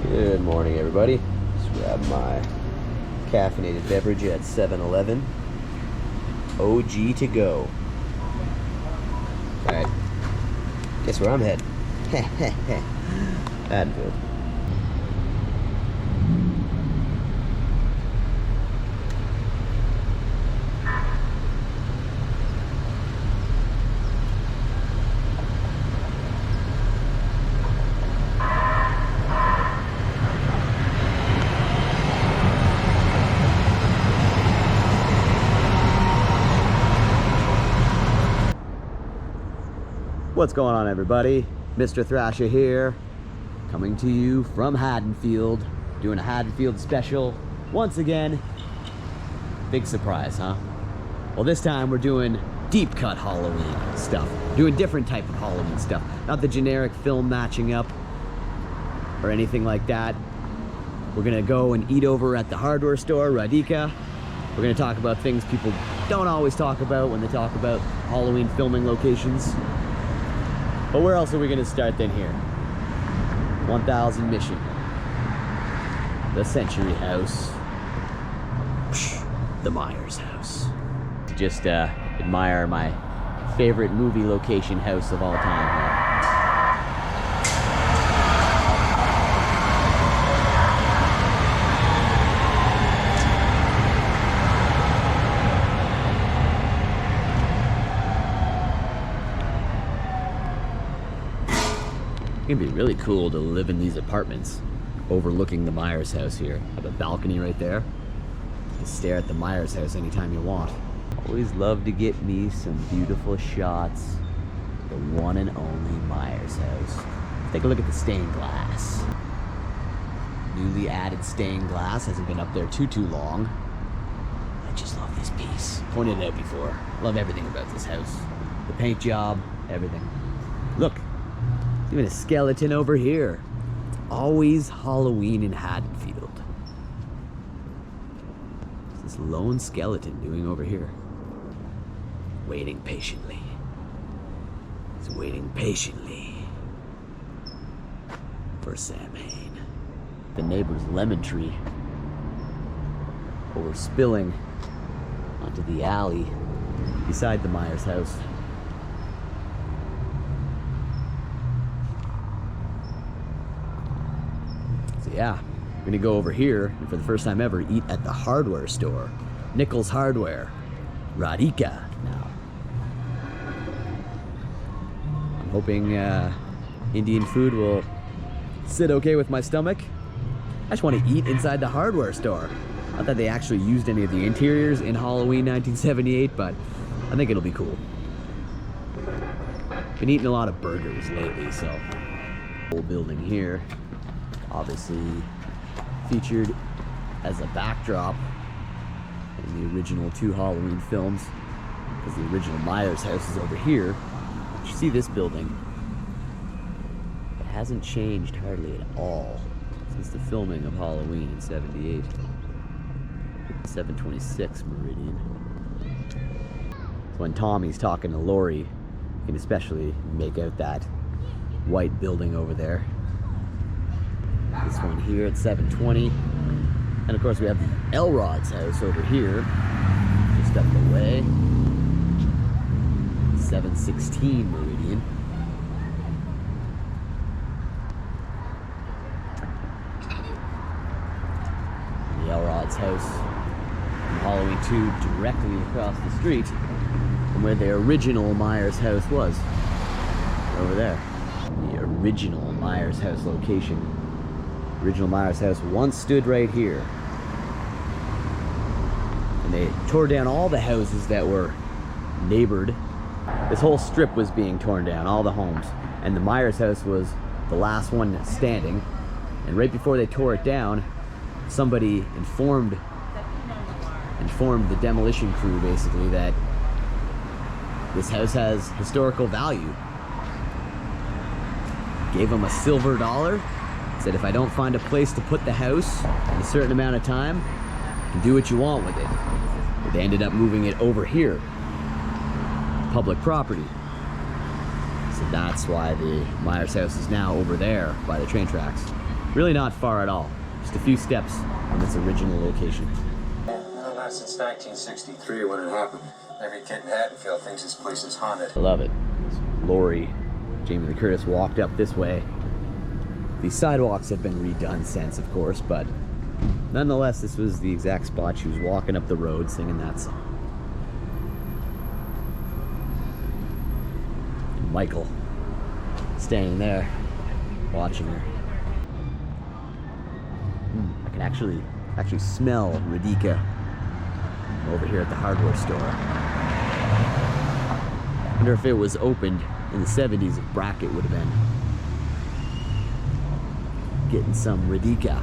Good morning, everybody. Just grab my caffeinated beverage at 7-Eleven. OG to go. Alright. Guess where I'm heading? Haddenfield. What's going on, everybody? Mr. Thrasha here, coming to you from Haddenfield, doing a Haddenfield special once again. Big surprise, huh? Well, this time we're doing deep cut Halloween stuff, doing different type of Halloween stuff, not the generic film matching up or anything like that. We're gonna go and eat over at the hardware store, Radhika. We're gonna talk about things people don't always talk about when they talk about Halloween filming locations. But where else are we going to start than here? 1000 Mission. The Century House. The Myers House. Just admire my favorite movie location house of all time here. It's gonna be really cool to live in these apartments overlooking the Myers house here. Have a balcony right there. You can stare at the Myers house anytime you want. Always love to get me some beautiful shots. The one and only Myers house. Take a look at the stained glass. Newly added stained glass, hasn't been up there too long. I just love this piece. Pointed it out before. Love everything about this house. The paint job, everything. Look. Even a skeleton over here. It's always Halloween in Haddenfield. What's this lone skeleton doing over here? Waiting patiently. He's waiting patiently for Sam Hain. The neighbor's lemon tree overspilling onto the alley beside the Myers house. Yeah, we're gonna go over here and for the first time ever eat at the hardware store. Nichols Hardware. Radhika now. I'm hoping Indian food will sit okay with my stomach. I just want to eat inside the hardware store. Not that they actually used any of the interiors in Halloween 1978, but I think it'll be cool. Been eating a lot of burgers lately, so. Whole building here. Obviously featured as a backdrop in the original 2 Halloween films, because the original Myers house is over here. You see this building? It hasn't changed hardly at all since the filming of Halloween in '78. 726 Meridian. When Tommy's talking to Lori, you can especially make out that white building over there. This one here at 720. And of course we have the Elrod's house over here, just up the way. 716 Meridian. The Elrod's house from Halloween 2 directly across the street from where the original Myers house was. Over there. The original Myers house location. Original Myers house once stood right here. And they tore down all the houses that were neighbored. This whole strip was being torn down, all the homes. And the Myers house was the last one standing. And right before they tore it down, somebody informed the demolition crew basically that this house has historical value. Gave them a silver dollar. Said if I don't find a place to put the house in a certain amount of time, you can do what you want with it. But they ended up moving it over here. Public property. So that's why the Myers house is now over there by the train tracks. Really not far at all. Just a few steps from its original location. Well, not since 1963 when it happened. Every kid in Haddonfield thinks this place is haunted. I love it. Lori, Jamie Lee Curtis walked up this way. These sidewalks have been redone since, of course, but nonetheless, this was the exact spot she was walking up the road singing that song. And Michael, standing there, watching her. I can actually smell Radhika over here at the hardware store. I wonder if it was opened in the 70s, if Brackett would have been getting some Radhika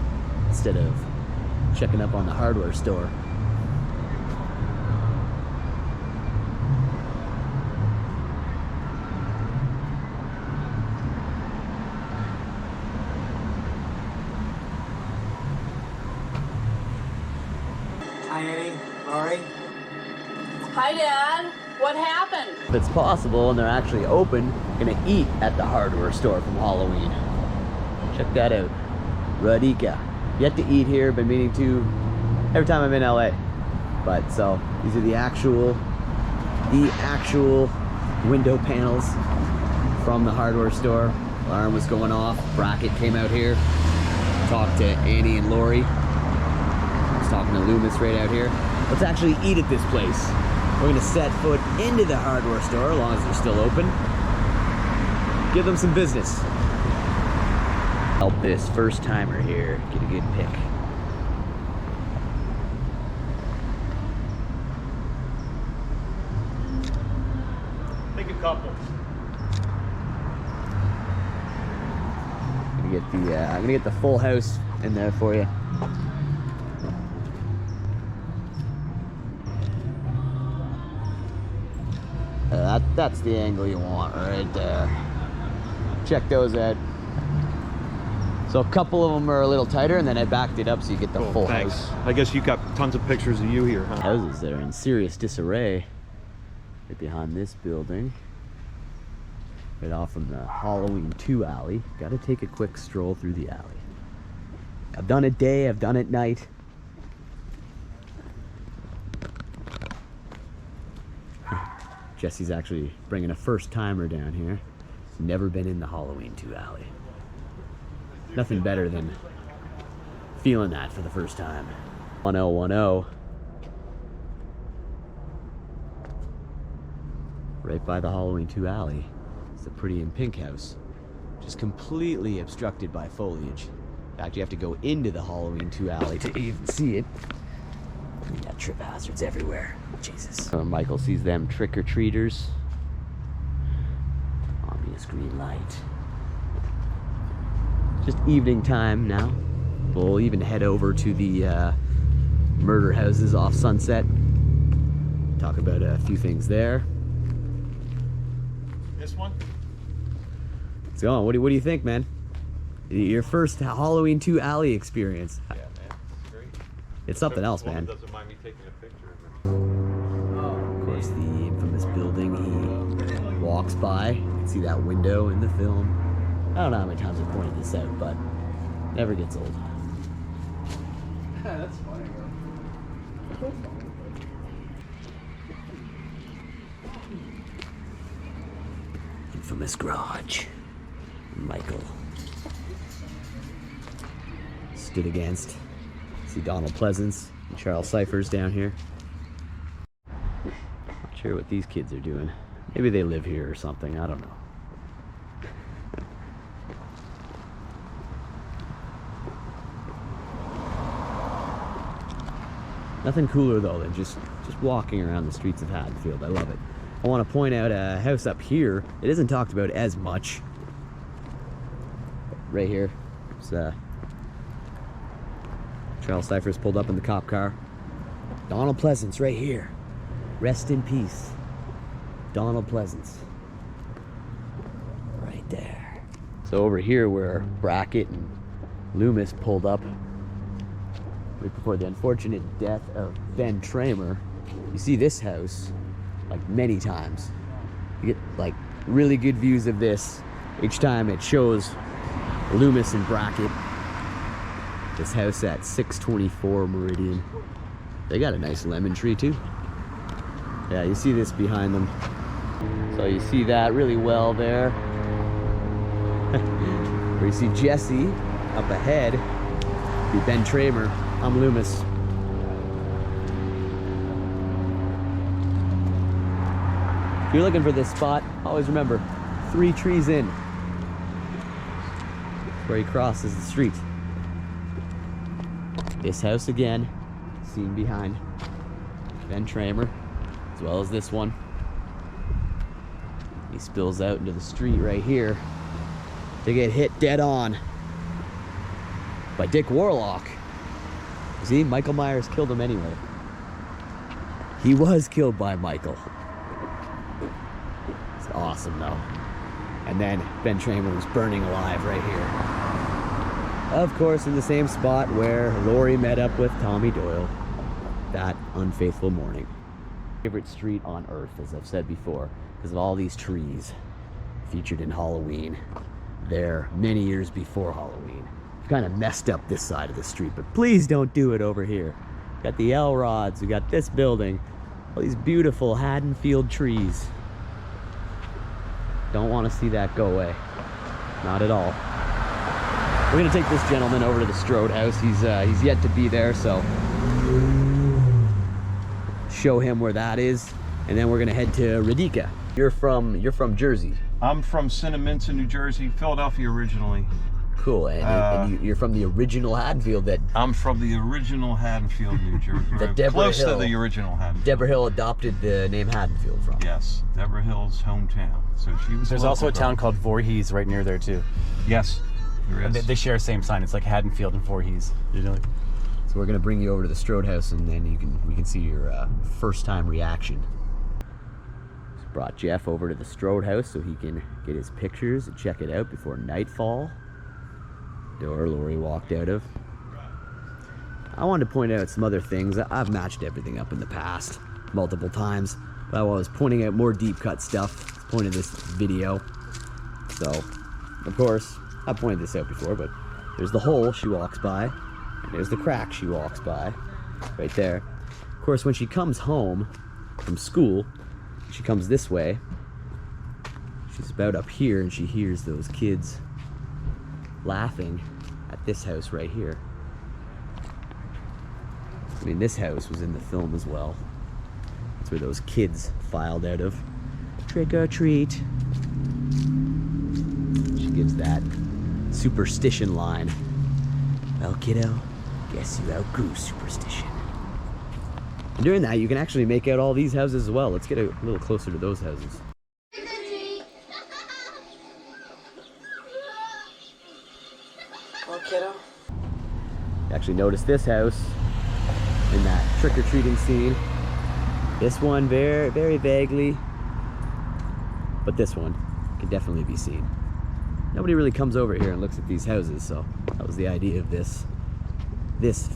instead of checking up on the hardware store. Hi, Annie. Laurie. Hi, Dad. What happened? If it's possible and they're actually open, gonna eat at the hardware store from Halloween. Check that out. Radhika. Yet to eat here, been meaning to every time I'm in LA. But so these are the actual window panels from the hardware store. Alarm was going off. Brackett came out here, talked to Annie and Lori. I was talking to Loomis right out here. Let's actually eat at this place. We're gonna set foot into the hardware store, as long as they're still open. Give them some business. Help this first timer here get a good pick. Take a couple. I'm gonna get the full house in there for you. That's the angle you want right there. Check those out. So a couple of them are a little tighter, and then I backed it up so you get the full thanks. house. I guess you got tons of pictures of you here, huh? Houses that are in serious disarray. Right behind this building. Right off from the Halloween 2 alley. Gotta take a quick stroll through the alley. I've done it day, I've done it night. Jesse's actually bringing a first timer down here. He's never been in the Halloween 2 alley. Nothing better than feeling that for the first time. 1010. Right by the Halloween 2 alley. It's the Pretty in Pink house, which is completely obstructed by foliage. In fact, you have to go into the Halloween 2 alley to even see it. You got trip hazards everywhere. Jesus. So Michael sees them trick-or-treaters. Obvious green light. Just evening time now. We'll even head over to the murder houses off Sunset. Talk about a few things there. This one? So, what do you think, man? Your first Halloween 2 alley experience. Yeah, man. It's great. It's something else, man. Doesn't mind me taking a picture of it. Of course, the infamous building he walks by. You can see that window in the film. I don't know how many times I pointed this out, but never gets old. That's funny, bro. Infamous garage. Michael stood against. See Donald Pleasance and Charles Cyphers down here. Not sure what these kids are doing. Maybe they live here or something. I don't know. Nothing cooler though than just walking around the streets of Haddenfield. I love it. I want to point out a house up here. It isn't talked about as much. Right here. It's Charles Cyphers pulled up in the cop car. Donald Pleasance right here. Rest in peace. Donald Pleasance. Right there. So over here where Brackett and Loomis pulled up right before the unfortunate death of Ben Tramer, you see this house like many times. You get like really good views of this each time it shows Loomis and Brackett This house at 624 Meridian. They got a nice lemon tree too. Yeah, you see this behind them. So you see that really well there. Where you see Jesse up ahead, be Ben Tramer. I'm Loomis. If you're looking for this spot, always remember, 3 trees in. Where he crosses the street. This house again, seen behind Ben Tramer, as well as this one. He spills out into the street right here. They get hit dead on by Dick Warlock. See, Michael Myers killed him anyway. He was killed by Michael. It's awesome though. And then Ben Tramer was burning alive right here. Of course, in the same spot where Laurie met up with Tommy Doyle that unfaithful morning. Favorite street on earth, as I've said before, because of all these trees featured in Halloween there many years before Halloween. I've kind of messed up this side of the street, but please don't do it over here. Got the L rods, we got this building, all these beautiful Haddenfield trees. Don't want to see that go away. Not at all. We're gonna take this gentleman over to the Strode house. He's yet to be there, so show him where that is, and then we're gonna head to Radhika. You're from Jersey. I'm from Cinnaminson, New Jersey, Philadelphia originally. Cool, and you're from the original Haddenfield that I'm from the original Haddenfield, New Jersey. That Deborah Close Hill, to the original Haddenfield. Deborah Hill adopted the name Haddenfield from. Yes, Deborah Hill's hometown. So she was. There's also a town called Voorhees right near there too. Yes, there is. They share the same sign. It's like Haddonfield and Voorhees. You know. So we're gonna bring you over to the Strode house, and then we can see your first time reaction. Just brought Jeff over to the Strode house so he can get his pictures and check it out before nightfall. Door Laurie walked out of. I wanted to point out some other things. I've matched everything up in the past multiple times, but I was pointing out more deep cut stuff. It's the point of this video. So, of course, I've pointed this out before, but there's the hole she walks by, and there's the crack she walks by, right there. Of course, when she comes home from school, she comes this way. She's about up here, and she hears those kids laughing at this house right here. I mean, this house was in the film as well. That's where those kids filed out of. Trick or treat. She gives that superstition line. Well, kiddo, guess you outgrew superstition. And during that, you can actually make out all these houses as well. Let's get a little closer to those houses. Kiddo. Actually noticed this house in that trick-or-treating scene. This one very, very vaguely, but this one can definitely be seen. Nobody really comes over here and looks at these houses, so that was the idea of this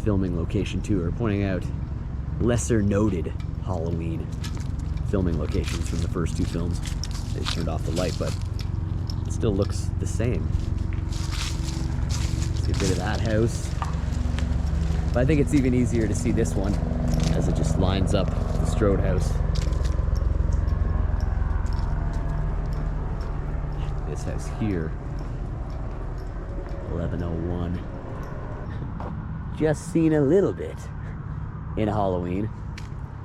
filming location tour, pointing out lesser noted Halloween filming locations from the first 2 films. They just turned off the light, but it still looks the same. See a bit of that house. But I think it's even easier to see this one as it just lines up the Strode house. This house here, 1101. Just seen a little bit in Halloween.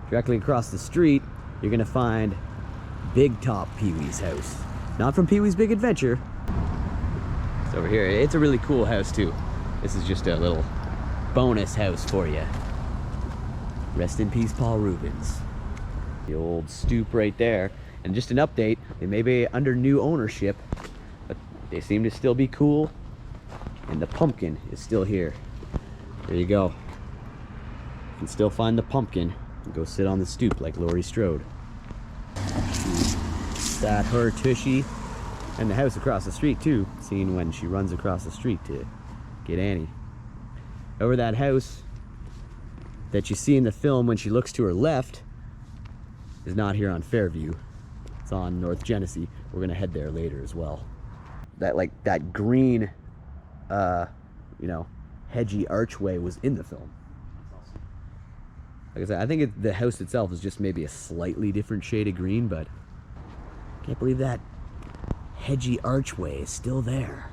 Directly across the street, you're gonna find Big Top Pee-wee's house. Not from Pee-wee's Big Adventure. It's over here. It's a really cool house too. This is just a little bonus house for you. Rest in peace, Paul Rubens. The old stoop right there. And just an update, they may be under new ownership, but they seem to still be cool. And the pumpkin is still here. There you go. You can still find the pumpkin and go sit on the stoop like Laurie Strode. That her tushy. And the house across the street too, seen when she runs across the street to get Annie. Over that house that you see in the film when she looks to her left is not here on Fairview. It's on North Genesee. We're gonna head there later as well. That green, hedgy archway was in the film. Like I said, I think the house itself is just maybe a slightly different shade of green, but I can't believe that hedgy archway is still there.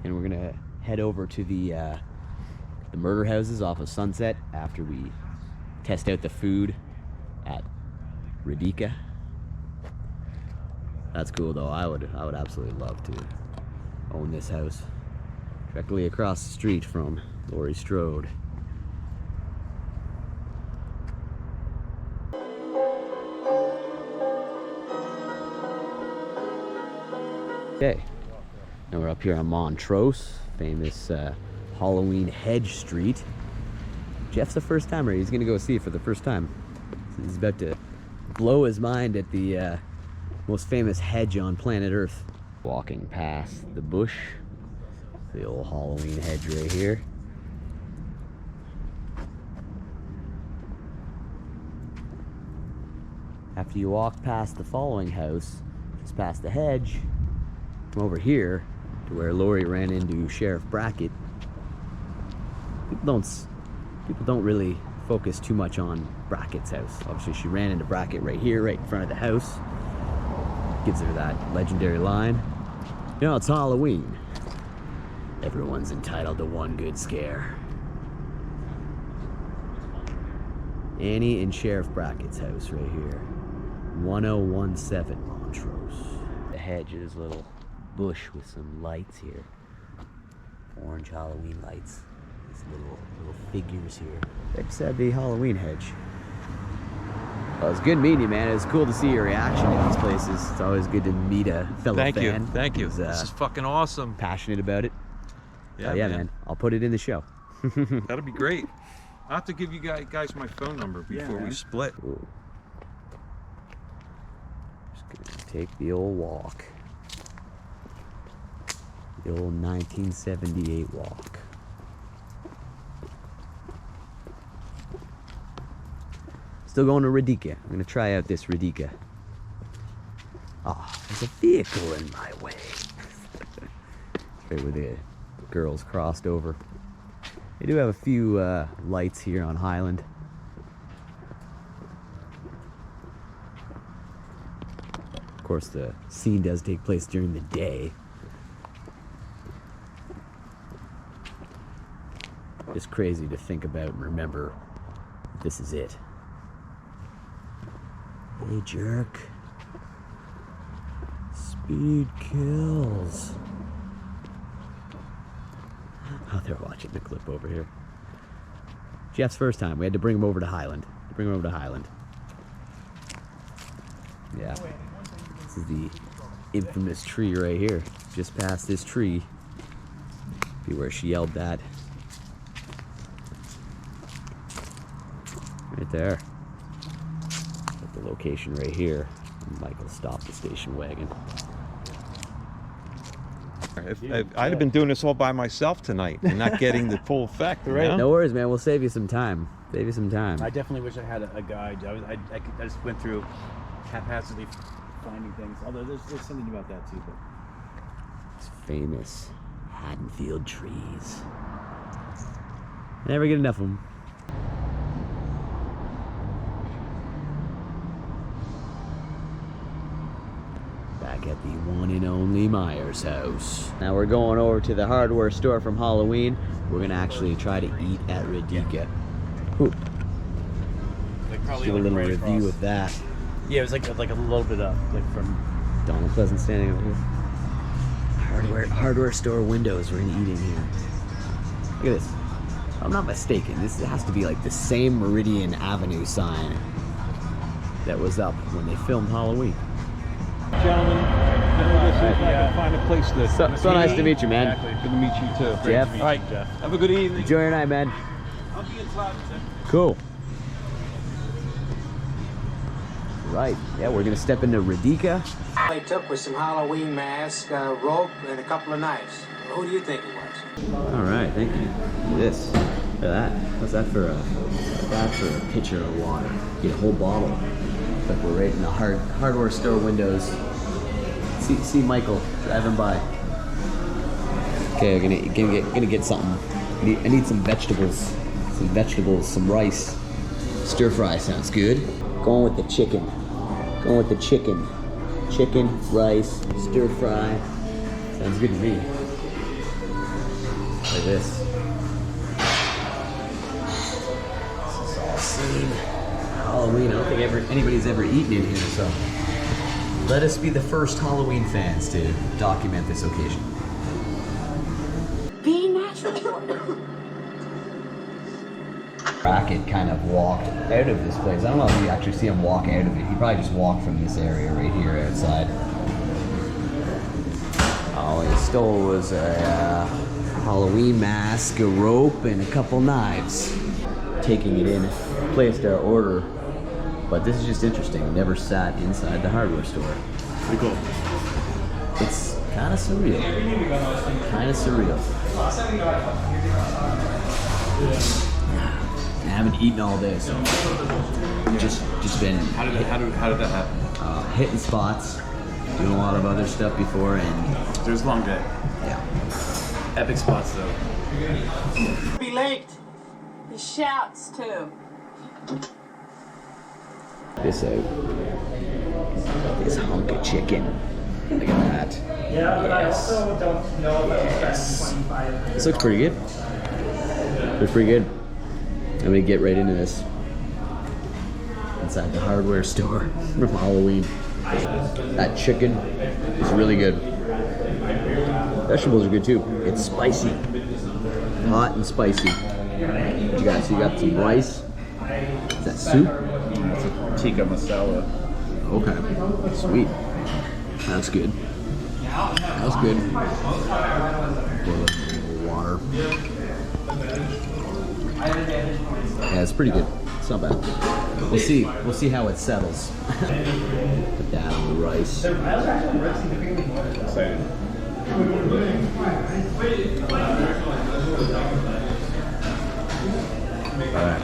And we're gonna head over to the murder houses off of Sunset after we test out the food at Radhika. That's cool though. I would absolutely love to own this house directly across the street from Laurie Strode. Okay, now we're up here on Montrose, famous Halloween hedge street. Jeff's a first timer. He's gonna go see it for the first time. So he's about to blow his mind at the most famous hedge on planet Earth. Walking past the bush, the old Halloween hedge right here. After you walk past the following house, just past the hedge, come over here to where Laurie ran into Sheriff Brackett. People don't really focus too much on Brackett's house. Obviously, she ran into Brackett right here, right in front of the house. Gives her that legendary line. You know, it's Halloween. Everyone's entitled to one good scare. Annie and Sheriff Brackett's house right here. 1017 Montrose. The hedge is a little bush with some lights here. Orange Halloween lights. These little figures here. It's the Halloween hedge. Well, it's good meeting you, man. It was cool to see your reaction to these places. It's always good to meet a fellow fan. Thank you. who's, This is fucking awesome. passionate about it. Yeah, Yeah, man. I'll put it in the show. That'll be great. I'll have to give you guys my phone number before we split. Ooh. Just gonna take the old walk. The old 1978 walk. Still going to Radhika. I'm gonna try out this Radhika. Oh, there's a vehicle in my way. Right where the girls crossed over. They do have a few lights here on Highland. Of course, the scene does take place during the day. Just crazy to think about and remember this is it. Hey, jerk. Speed kills. Oh, they're watching the clip over here. Jeff's first time. We had to bring him over to Highland. Yeah. This is the infamous tree right here. Just past this tree. Be where she yelled that. Right there. At the location right here. Michael stopped the station wagon. If I'd have been doing this all by myself tonight and not getting the full effect, right? No worries, man. We'll save you some time. I definitely wish I had a guide. I just went through haphazardly finding things. Although there's something about that too. But It's famous Haddenfield trees. Never get enough of them. Back at the one and only Myers house. Now we're going over to the hardware store from Halloween. We're gonna actually try to eat at Radhika. Ooh. like probably Do a like little right review across. of that. Yeah, it was like a little bit up, like from. Donald Pleasant standing over here. Hardware store windows we're gonna eat in here. Look at this. If I'm not mistaken, this has to be like the same Meridian Avenue sign that was up when they filmed Halloween. Gentlemen, if I can find a place to. So nice to meet you, man. Exactly. Good to meet you too. Jeff. All right, Jeff. Have a good evening. Enjoy your night, man. I'll be in Cloudton. Cool. Right. Yeah, we're gonna step into Radhika. All they took was some Halloween mask, rope, and a couple of knives. Who do you think it was? All right, thank you. Look at this. Look at that. What's that for a pitcher of water? Get a whole bottle. It's like we're right in the hardware store windows. See Michael driving by. Okay, I'm gonna get something. I need some vegetables. Some rice. Stir fry sounds good. Going with the chicken. Chicken, rice, stir fry. Sounds good to me. Like this. This is all seen. Halloween. I don't think anybody's ever eaten in here, so let us be the first Halloween fans to document this occasion. Be natural. Brackett kind of walked out of this place. I don't know if you actually see him walk out of it. He probably just walked from this area right here outside. All he stole was a Halloween mask, a rope, and a couple knives. Taking it in, placed our order. But this is just interesting. We never sat inside the hardware store. Pretty cool. It's kind of surreal. I haven't eaten all day, so just been. How did that happen? Hitting spots, doing a lot of other stuff before, and It was a long day. yeah. Epic spots though. Be late. He shouts too. This out. This hunk of chicken. Look at that. Yeah, but I Yes. also don't know if Yes. 25. This looks pretty good. Looks pretty good. I'm gonna get right into this. Inside the hardware store from Halloween. That chicken is really good. Vegetables are good too. It's spicy. Hot and spicy. What you got? So you got some rice. Is that soup? It's a tikka masala. Okay. Sweet. That's good. That's good. Pour a little water. Yeah, it's pretty good. It's not bad. We'll see. We'll see how it settles. Put that on the rice. Excited. Alright.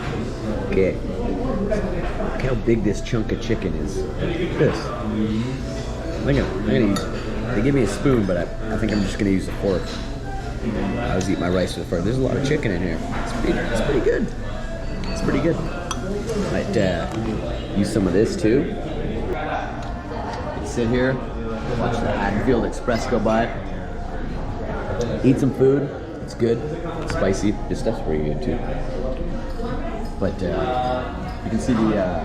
Okay. Look how big this chunk of chicken is. Look at this. I'm gonna use. They give me a spoon, but I think I'm just gonna use a fork. I always eat my rice with a fork. There's a lot of chicken in here. It's pretty good. It's pretty good. Might use some of this too. Sit here, watch the Haddenfield Express go by. Eat some food. It's good. It's spicy. This stuff's pretty good too. But you can see the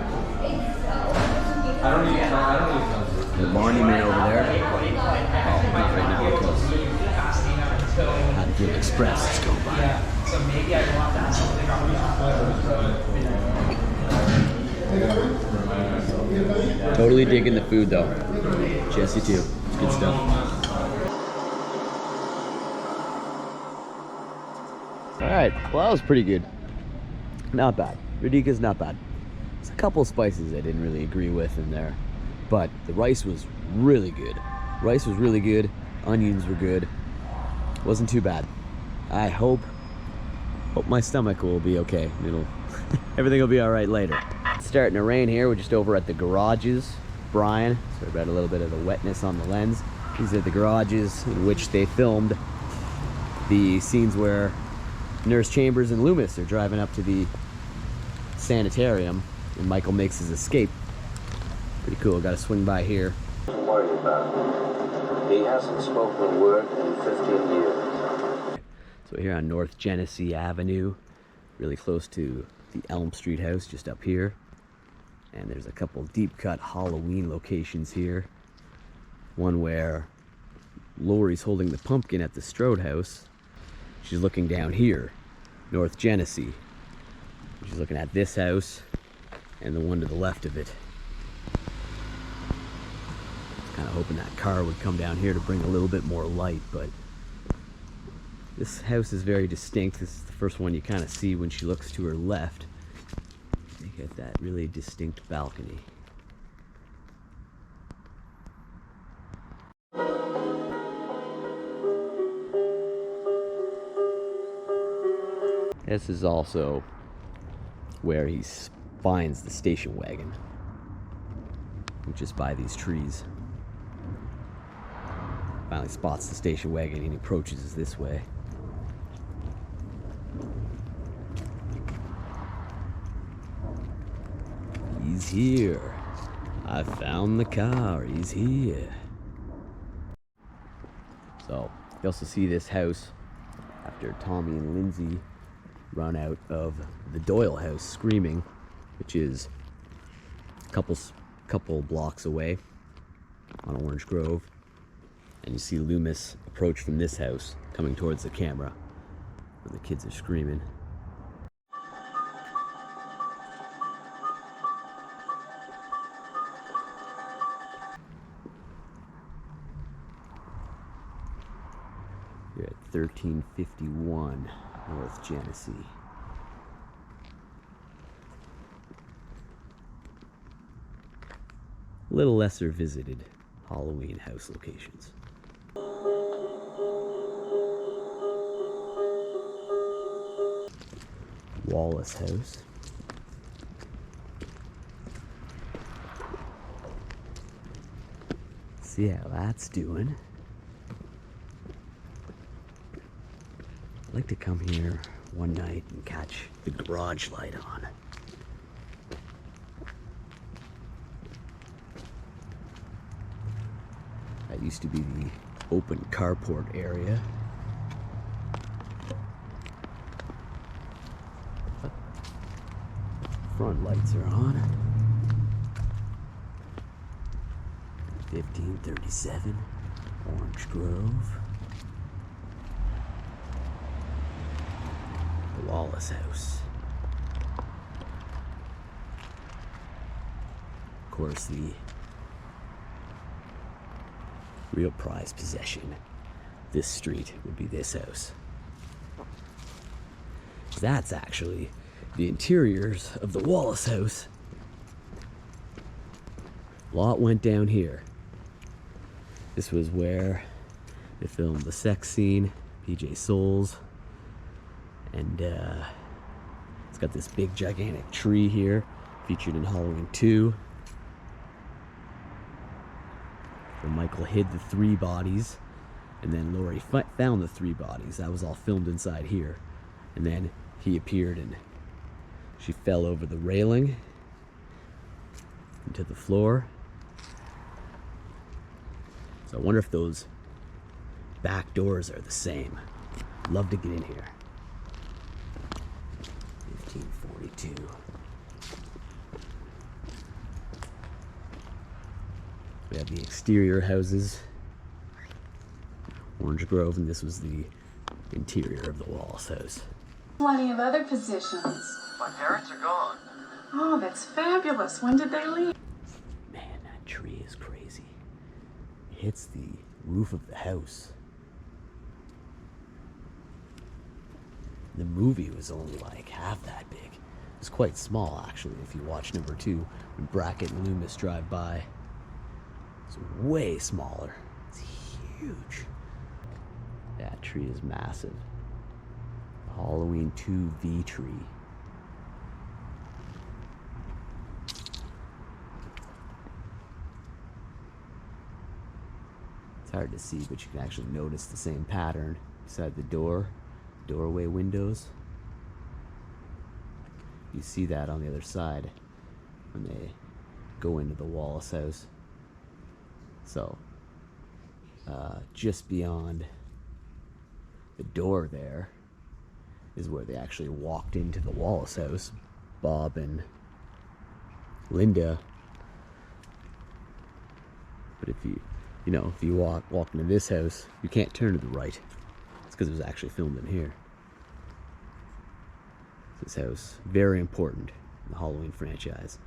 monument over there. Oh, right now because Haddenfield Express is going by. Totally digging the food though. Jesse too. It's good stuff. Alright, well that was pretty good. Not bad. Radhika's not bad. There's a couple spices I didn't really agree with in there. But the rice was really good. Rice was really good. Onions were good. Wasn't too bad. I hope my stomach will be okay. Everything will be alright later. It's starting to rain here. We're just over at the garages. Brian, sorry about a little bit of the wetness on the lens. These are the garages in which they filmed the scenes where Nurse Chambers and Loomis are driving up to the sanitarium and Michael makes his escape. Pretty cool. Got to swing by here. Don't worry about him. He hasn't spoken a word in 15 years. So here on North Genesee Avenue, really close to the Elm Street house, just up here. And there's a couple deep cut Halloween locations here. One where Lori's holding the pumpkin at the Strode house. She's looking down here, North Genesee. She's looking at this house and the one to the left of it. Kind of hoping that car would come down here to bring a little bit more light, but this house is very distinct. This is the first one you kind of see when she looks to her left. You get that really distinct balcony. This is also where he finds the station wagon, which is by these trees. Finally spots the station wagon and he approaches us this way. He's here. I found the car. He's here. So, you also see this house after Tommy and Lindsay run out of the Doyle house screaming, which is a couple blocks away on Orange Grove. And you see Loomis approach from this house coming towards the camera when the kids are screaming. You're at 1351 North Genesee. A little lesser visited Halloween house locations. Wallace house. See how that's doing. I'd like to come here one night and catch the garage light on. That used to be the open carport area. But front lights are on. 1537 Orange Grove. The Wallace house. Of course, the real prized possession. This street would be this house. That's actually the interiors of the Wallace house. A lot went down here. This was where they filmed the sex scene, PJ Souls, and it's got this big gigantic tree here, featured in Halloween 2. Where Michael hid the 3 bodies, and then Laurie found the 3 bodies. That was all filmed inside here. And then he appeared and she fell over the railing into the floor. So I wonder if those back doors are the same. Love to get in here. 1542. We have the exterior houses, Orange Grove, and this was the interior of the Wallace house. Plenty of other positions. My parents are gone. Oh, that's fabulous. When did they leave? Man, that tree is crazy. It hits the roof of the house. The movie was only like half that big. It was quite small, actually, if you watch number 2, when Brackett and Loomis drive by. It's way smaller. It's huge. That tree is massive. The Halloween 2 V tree. It's hard to see, but you can actually notice the same pattern beside the doorway windows. You see that on the other side when they go into the Wallace house. So, just beyond the door there is where they actually walked into the Wallace house, Bob and Linda. But if you walk into this house, you can't turn to the right. It's because it was actually filmed in here. This house, very important in the Halloween franchise.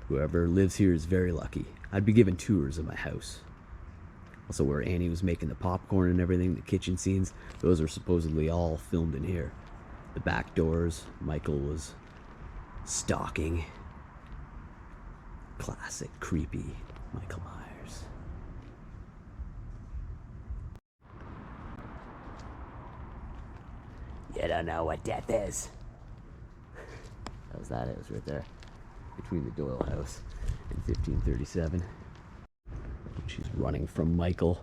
Whoever lives here is very lucky. I'd be given tours of my house. Also where Annie was making the popcorn and everything, the kitchen scenes, those are supposedly all filmed in here. The back doors, Michael was stalking. Classic, creepy Michael Myers. You don't know what death is. That was that house right there, between the Doyle house and 1537. She's running from Michael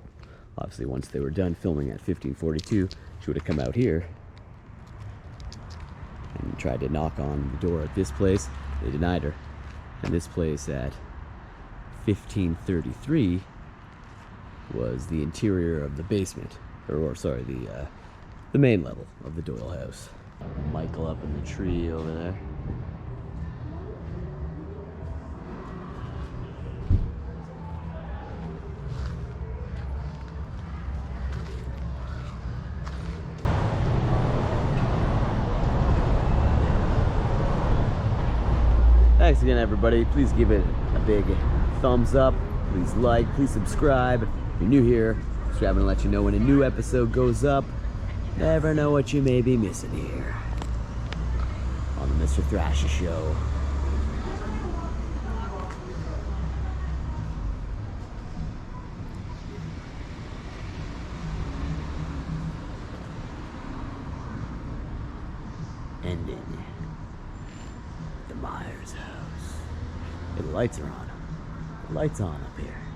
Obviously, once they were done filming at 1542, she would have come out here and tried to knock on the door at this place. They denied her. And this place at 1533 was the interior of the basement, or sorry, the main level of the Doyle house. Michael up in the tree over there. Thanks again, everybody. Please give it a big thumbs up. Please like, please subscribe. If you're new here, subscribing to let you know when a new episode goes up. Never know what you may be missing here on the Mr. Thrasha Show. Ending the Myers house. Hey, the lights are on. The lights on up here.